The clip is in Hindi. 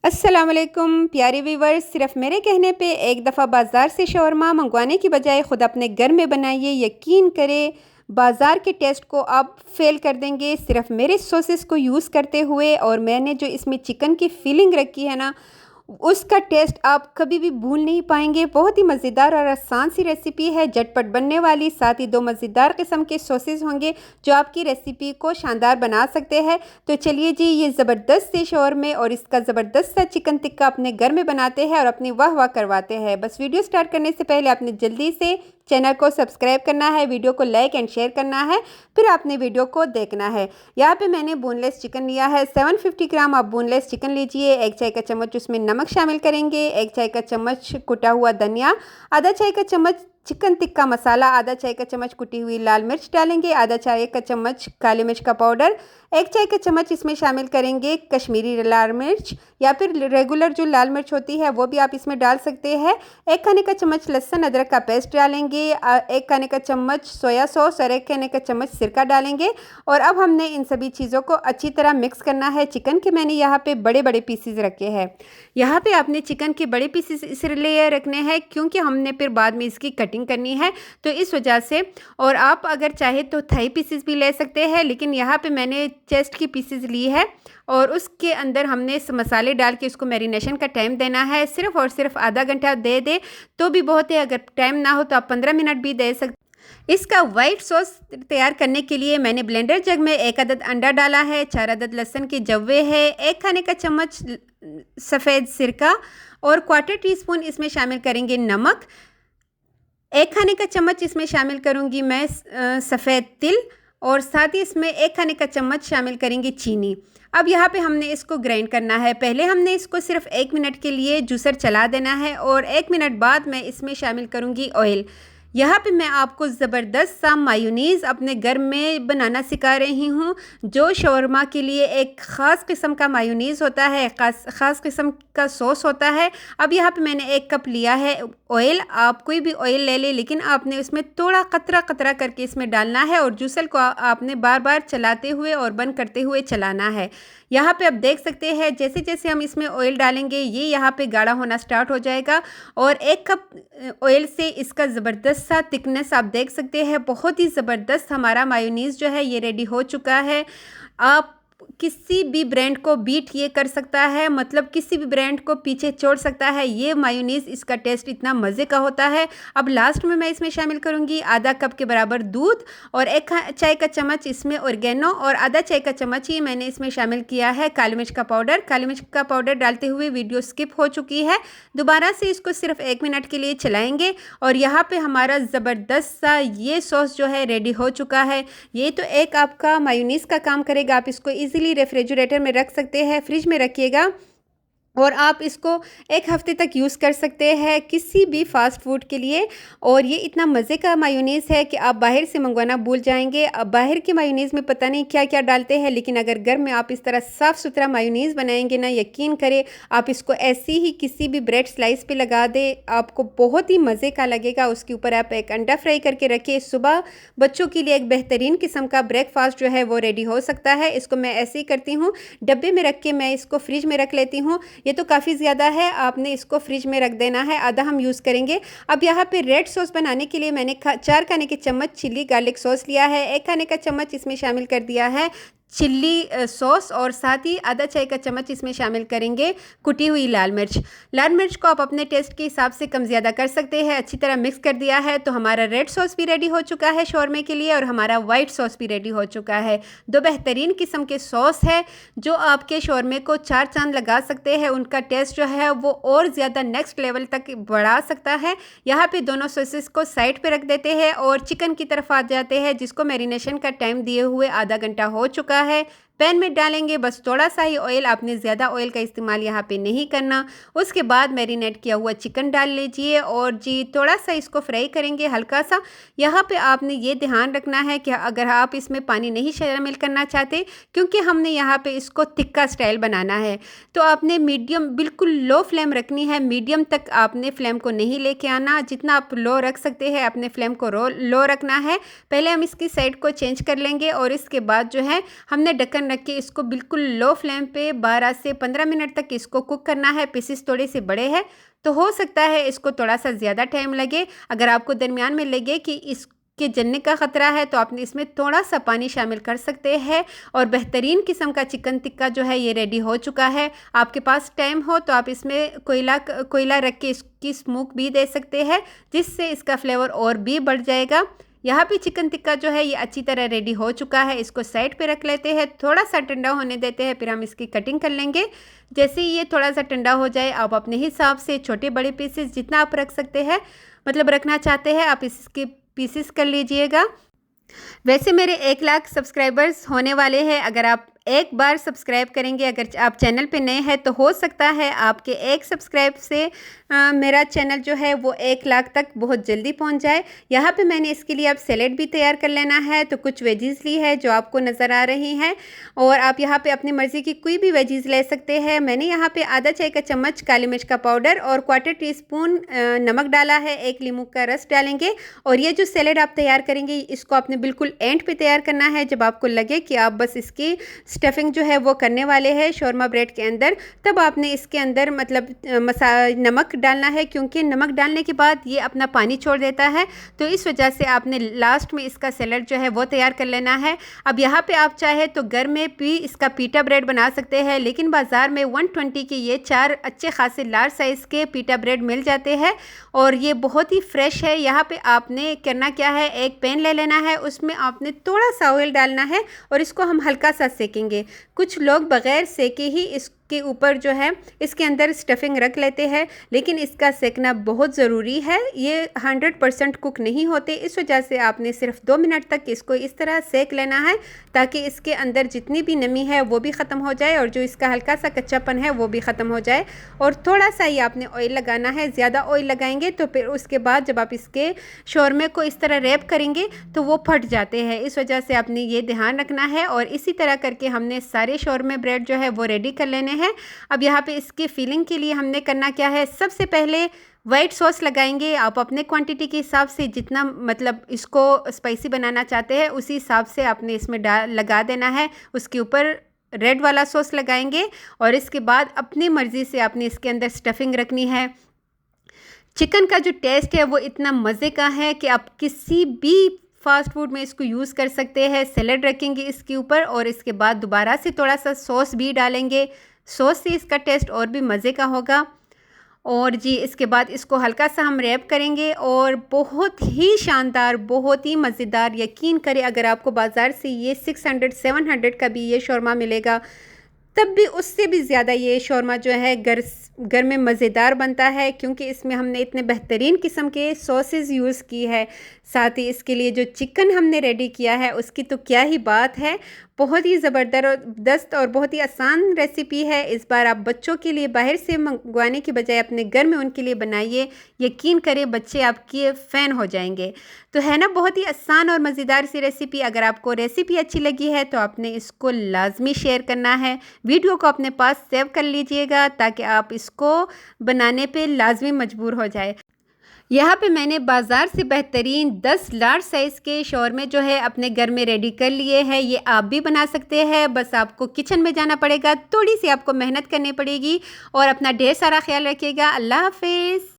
अस्सलाम वालेकुम प्यारे व्यूवर्स। सिर्फ मेरे कहने पे एक दफ़ा बाज़ार से शवरमा मंगवाने की बजाय ख़ुद अपने घर में बनाइए। यकीन करें बाज़ार के टेस्ट को आप फेल कर देंगे सिर्फ मेरे सॉसेस को यूज़ करते हुए। और मैंने जो इसमें चिकन की फीलिंग रखी है ना, उसका टेस्ट आप कभी भी भूल नहीं पाएंगे। बहुत ही मज़ेदार और आसान सी रेसिपी है, झटपट बनने वाली। साथ ही दो मज़ेदार किस्म के सॉसेस होंगे जो आपकी रेसिपी को शानदार बना सकते हैं। तो चलिए जी, ये ज़बरदस्त से शौरमा और इसका ज़बरदस्त सा चिकन टिक्का अपने घर में बनाते हैं और अपनी वाह वाह करवाते हैं। बस वीडियो स्टार्ट करने से पहले आपने जल्दी से चैनल को सब्सक्राइब करना है, वीडियो को लाइक एंड शेयर करना है, फिर आपने वीडियो को देखना है। यहाँ पे मैंने बोनलेस चिकन लिया है 750 ग्राम। आप बोनलेस चिकन लीजिए। एक चाय का चम्मच उसमें नमक शामिल करेंगे, एक चाय का चम्मच कुटा हुआ धनिया, आधा चाय का चम्मच चिकन टिक्का मसाला, आधा चाय का चम्मच कुटी हुई लाल मिर्च डालेंगे, आधा चाय का चम्मच काली मिर्च का पाउडर, एक चाय का चम्मच इसमें शामिल करेंगे कश्मीरी लाल मिर्च या फिर रेगुलर जो लाल मिर्च होती है वो भी आप इसमें डाल सकते हैं। एक खाने का चम्मच लहसुन अदरक का पेस्ट डालेंगे, एक खाने का चम्मच सोया सॉस और एक खाने का चम्मच सिरका डालेंगे। और अब हमने इन सभी चीज़ों को अच्छी तरह मिक्स करना है। चिकन के मैंने यहाँ पे बड़े बड़े पीसीज रखे हैं। यहाँ पे आपने चिकन के बड़े पीसेस इसलिए रखने हैं क्योंकि हमने फिर बाद में इसकी कटिंग करनी है, तो इस वजह से। और आप अगर चाहे तो थाई पीसेस भी ले सकते हैं, लेकिन यहाँ पे मैंने चेस्ट की पीसेस ली है और उसके अंदर हमने मसाले डाल के उसको मैरिनेशन का टाइम देना है। सिर्फ और सिर्फ आधा घंटा दे दे तो भी बहुत है, अगर टाइम ना हो तो आप 15 मिनट भी दे सकते। इसका वाइट सॉस तैयार करने के लिए मैंने ब्लेंडर जग में 1 अदद अंडा डाला है, 4 अदद लहसुन के जव्वे है, 1 खाने का चम्मच सफ़ेद सिरका और 1/4 टीस्पून इसमें शामिल करेंगे नमक, 1 खाने का चम्मच इसमें शामिल करूंगी मैं सफ़ेद तिल और साथ ही इसमें 1 खाने का चम्मच शामिल करेंगे चीनी। अब यहाँ पे हमने इसको ग्राइंड करना है। पहले हमने इसको सिर्फ 1 मिनट के लिए जूसर चला देना है और 1 मिनट बाद मैं इसमें शामिल करूँगी ऑयल। यहाँ पे मैं आपको ज़बरदस्त सा मायोनीज़ अपने घर में बनाना सिखा रही हूँ, जो शवरमा के लिए एक ख़ास किस्म का मायोनीज़ होता है, ख़ास किस्म का सॉस होता है। अब यहाँ पे मैंने 1 कप लिया है ऑयल। आप कोई भी ऑयल ले लें, लेकिन आपने उसमें थोड़ा कतरा कतरा करके इसमें डालना है और जूसर को आपने बार बार चलाते हुए और बंद करते हुए चलाना है। यहाँ पे आप देख सकते हैं जैसे जैसे हम इसमें ऑयल डालेंगे ये यहाँ पे गाढ़ा होना स्टार्ट हो जाएगा और 1 कप ऑयल से इसका ज़बरदस्त सा थिकनेस आप देख सकते हैं। बहुत ही ज़बरदस्त हमारा मायोनीज़ जो है ये रेडी हो चुका है। आप किसी भी ब्रांड को बीट ये कर सकता है, मतलब किसी भी ब्रांड को पीछे छोड़ सकता है ये मायोनीज़। इसका टेस्ट इतना मज़े का होता है। अब लास्ट में मैं इसमें शामिल करूँगी आधा कप के बराबर दूध और 1 चाय का चम्मच इसमें ऑर्गेनो और आधा चाय का चम्मच ही मैंने इसमें शामिल किया है काली मिर्च का पाउडर। काली मिर्च का पाउडर डालते हुए वीडियो स्किप हो चुकी है। दोबारा से इसको सिर्फ 1 मिनट के लिए चलाएँगे और यहाँ पर हमारा ज़बरदस्त सा ये सॉस जो है रेडी हो चुका है। ये तो एक आपका मायोनीज़ का काम करेगा। आप इसको ईज़िली रेफ्रिजरेटर में रख सकते हैं, फ्रिज में रखिएगा और आप इसको 1 हफ्ते तक यूज़ कर सकते हैं किसी भी फास्ट फूड के लिए। और ये इतना मज़े का मायोनीज़ है कि आप बाहर से मंगवाना भूल जाएंगे। अब बाहर की मायोनीज़ में पता नहीं क्या क्या डालते हैं, लेकिन अगर घर में आप इस तरह साफ़ सुथरा मायोनीज़ बनाएंगे ना, यकीन करें आप इसको ऐसे ही किसी भी ब्रेड स्लाइस पे लगा दे, आपको बहुत ही मज़े का लगेगा। उसके ऊपर आप 1 अंडा फ्राई करके रखिए। सुबह बच्चों के लिए एक बेहतरीन किस्म का ब्रेकफास्ट जो है वो रेडी हो सकता है। इसको मैं ऐसे ही करती हूँ, डब्बे में रख के मैं इसको फ्रिज में रख लेती हूँ। ये तो काफ़ी ज़्यादा है, आपने इसको फ्रिज में रख देना है, आधा हम यूज़ करेंगे। अब यहाँ पे रेड सॉस बनाने के लिए मैंने 4 खाने के चम्मच चिल्ली गार्लिक सॉस लिया है, 1 खाने का चम्मच इसमें शामिल कर दिया है चिल्ली सॉस और साथ ही आधा चाय का चम्मच इसमें शामिल करेंगे कुटी हुई लाल मिर्च। लाल मिर्च को आप अपने टेस्ट के हिसाब से कम ज़्यादा कर सकते हैं। अच्छी तरह मिक्स कर दिया है तो हमारा रेड सॉस भी रेडी हो चुका है शौरमे के लिए और हमारा वाइट सॉस भी रेडी हो चुका है। दो बेहतरीन किस्म के सॉस है जो आपके शौरमे को 4 चांद लगा सकते हैं। उनका टेस्ट जो है वो और ज़्यादा नेक्स्ट लेवल तक बढ़ा सकता है। यहाँ पे दोनों सॉसेस को साइड पे रख देते हैं और चिकन की तरफ आ जाते हैं, जिसको मैरिनेशन का टाइम दिए हुए आधा घंटा हो चुका है। पैन में डालेंगे बस थोड़ा सा ही ऑयल, आपने ज़्यादा ऑयल का इस्तेमाल यहाँ पे नहीं करना। उसके बाद मैरिनेट किया हुआ चिकन डाल लीजिए और जी थोड़ा सा इसको फ्राई करेंगे हल्का सा। यहाँ पे आपने ये ध्यान रखना है कि अगर आप इसमें पानी नहीं शामिल करना चाहते, क्योंकि हमने यहाँ पे इसको तिक्का स्टाइल बनाना है, तो आपने मीडियम बिल्कुल लो फ्लेम रखनी है। मीडियम तक आपने फ्लेम को नहीं लेके आना, जितना आप लो रख सकते हैं अपने फ्लेम को लो रखना है। पहले हम इसकी साइड को चेंज कर लेंगे और इसके बाद जो है हमने ढक्कन ढक्कन रख के इसको बिल्कुल लो फ्लेम पे 12 से 15 मिनट तक इसको कुक करना है। पीसेस थोड़े से बड़े हैं तो हो सकता है इसको थोड़ा सा ज़्यादा टाइम लगे। अगर आपको दरमियान में लगे कि इसके जलने का ख़तरा है तो आपने इसमें थोड़ा सा पानी शामिल कर सकते हैं। और बेहतरीन किस्म का चिकन टिक्का जो है ये रेडी हो चुका है। आपके पास टाइम हो तो आप इसमें कोयला रख के इसकी स्मोक भी दे सकते हैं, जिससे इसका फ्लेवर और भी बढ़ जाएगा। यहाँ पे चिकन टिक्का जो है ये अच्छी तरह रेडी हो चुका है। इसको साइड पे रख लेते हैं, थोड़ा सा ठंडा होने देते हैं, फिर हम इसकी कटिंग कर लेंगे। जैसे ही ये थोड़ा सा ठंडा हो जाए आप अपने हिसाब से छोटे बड़े पीसेस जितना आप रख सकते हैं, मतलब रखना चाहते हैं, आप इसके पीसेस कर लीजिएगा। वैसे मेरे 1 लाख सब्सक्राइबर्स होने वाले हैं। अगर आप एक बार सब्सक्राइब करेंगे, अगर आप चैनल पे नए हैं तो हो सकता है आपके एक सब्सक्राइब से मेरा चैनल जो है वो 1 लाख तक बहुत जल्दी पहुंच जाए। यहाँ पे मैंने इसके लिए अब सैलेड भी तैयार कर लेना है। तो कुछ वेजीज़ ली है जो आपको नज़र आ रही हैं, और आप यहाँ पे अपनी मर्ज़ी की कोई भी वेजीज़ ले सकते हैं। मैंने यहाँ पे आधा चाय का चम्मच काली मिर्च का पाउडर और 1/4 टीस्पून नमक डाला है। 1 नींबू का रस डालेंगे। और ये जो सैलेड आप तैयार करेंगे इसको आपने बिल्कुल एंड पे तैयार करना है, जब आपको लगे कि आप बस इसकी स्टफिंग जो है वो करने वाले हैं शौरमा ब्रेड के अंदर, तब आपने इसके अंदर मतलब नमक डालना है, क्योंकि नमक डालने के बाद ये अपना पानी छोड़ देता है। तो इस वजह से आपने लास्ट में इसका सैलेड जो है वो तैयार कर लेना है। अब यहाँ पे आप चाहे तो घर में भी इसका पीटा ब्रेड बना सकते हैं, लेकिन बाज़ार में 120 के ये 4 अच्छे खासे लार्ज साइज़ के पीटा ब्रेड मिल जाते हैं और ये बहुत ही फ्रेश है। यहाँ पे आपने करना क्या है, एक पैन ले लेना है, उसमें आपने थोड़ा सा ऑयल डालना है और इसको हम हल्का सा सेकेंगे। कुछ लोग बग़ैर सेके ही इसके ऊपर जो है इसके अंदर स्टफिंग रख लेते हैं, लेकिन इसका सेकना बहुत ज़रूरी है। ये 100% कुक नहीं होते, इस वजह से आपने सिर्फ 2 मिनट तक इसको इस तरह सेक लेना है, ताकि इसके अंदर जितनी भी नमी है वो भी ख़त्म हो जाए और जो इसका हल्का सा कच्चापन है वो भी ख़त्म हो जाए। और थोड़ा सा ही आपने ऑयल लगाना है, ज़्यादा ऑयल लगाएंगे तो फिर उसके बाद जब आप इसके शौरमे को इस तरह रैप करेंगे तो वो फट जाते हैं। इस वजह से आपने ये ध्यान रखना है। और इसी तरह करके हमने सारे शौरमे ब्रेड जो है वो रेडी कर लेने हैं। अब यहाँ पे इसकी फिलिंग के लिए हमने करना क्या है, सबसे पहले वाइट सॉस लगाएंगे। आप अपने क्वांटिटी के हिसाब से जितना मतलब इसको स्पाइसी बनाना चाहते हैं उसी हिसाब से आपने इसमें लगा देना है। उसके ऊपर रेड वाला सॉस लगाएंगे और इसके बाद अपनी मर्ज़ी से आपने इसके अंदर स्टफिंग रखनी है। चिकन का जो टेस्ट है वो इतना मज़े का है कि आप किसी भी फास्ट फूड में इसको यूज़ कर सकते हैं। सैलेड रखेंगे इसके ऊपर और इसके बाद दोबारा से थोड़ा सा सॉस भी डालेंगे। सॉस से इसका टेस्ट और भी मज़े का होगा। और जी इसके बाद इसको हल्का सा हम रैप करेंगे और बहुत ही शानदार, बहुत ही मज़ेदार, यकीन करें अगर आपको बाज़ार से ये 600-700 का भी ये शौरमा मिलेगा, तब भी उससे भी ज़्यादा ये शौरमा जो है घर में मज़ेदार बनता है, क्योंकि इसमें हमने इतने बेहतरीन किस्म के सॉसेस यूज़ की है। साथ ही इसके लिए जो चिकन हमने रेडी किया है उसकी तो क्या ही बात है। बहुत ही ज़बरदस्त और बहुत ही आसान रेसिपी है। इस बार आप बच्चों के लिए बाहर से मंगवाने की बजाय अपने घर में उनके लिए बनाइए, यकीन करें बच्चे आपके फ़ैन हो जाएंगे। तो है ना बहुत ही आसान और मज़ेदार सी रेसिपी। अगर आपको रेसिपी अच्छी लगी है तो आपने इसको लाजमी शेयर करना है, वीडियो को अपने पास सेव कर लीजिएगा ताकि आप इसको बनाने पे लाजमी मजबूर हो जाए। यहाँ पे मैंने बाज़ार से बेहतरीन 10 लार्ज साइज़ के शौरमे जो है अपने घर में रेडी कर लिए हैं। ये आप भी बना सकते हैं, बस आपको किचन में जाना पड़ेगा, थोड़ी सी आपको मेहनत करनी पड़ेगी। और अपना ढेर सारा ख्याल रखिएगा। अल्लाह हाफ़िज़।